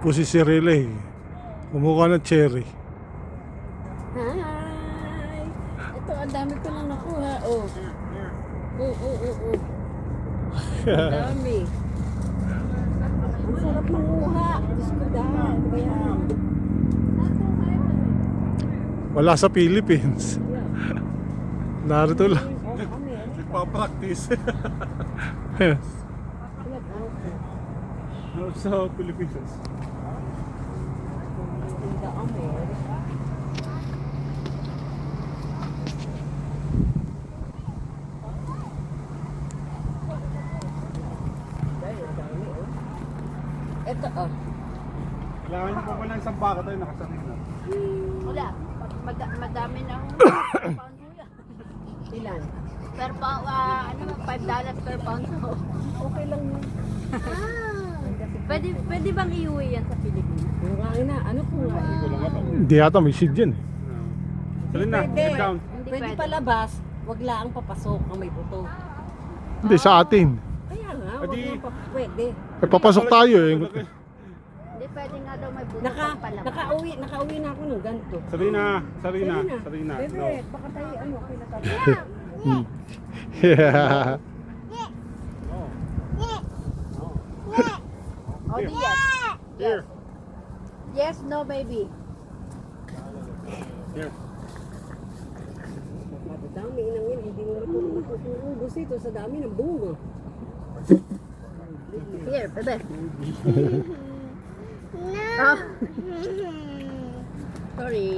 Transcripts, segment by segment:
Po si Cirille. Kumuha ng cherry. Hi! Ito, ang dami ko lang nakuha. Oh. Oh. Ang dami. Ang sarap manguha. Diyos ko dahil. Ano ba yan? Wala sa Philippines. Narito lang. Nagpa-practice. Sa Pilipinas. Ito, oh. Kailangan nyo pa ba ng isang baka tayo nakasanay na? Wala. Madami na akong pound kuya. Ilan? Per pound, $5 per pound. Okay lang yun. Pwede bang iuwi yan sa Pilipinas? Yung nga na, ano po nga? Hindi ko lang ito. Hindi yata may seed yan eh. Salin na, Pwede. sit down. Hindi Pwede pwede. palabas, wag lang papasok ang may buto. Hindi, sa atin. Kaya nga, wag Adi- lang pwede. Eh, papasok tayo eh. Hindi pwede nga daw may buto Naka, pang palabas. nakauwi na ako ng ganito. Sarina. Bebe, No. baka tayo, ano, pinatabi. Yeah. Oh, di yes. Here. Yes, no, baby. Here. Dami inang yun, hindi mo natutulog ito sa dami ng bunga. Here, bebe. Oh. Sorry.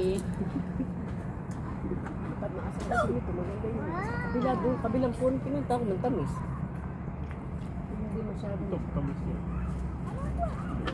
Dapat naasal kasi nito, maganda yun. Kabilang puno pinunta ako ng tamis. Hindi masyado. Ito, tamis yan.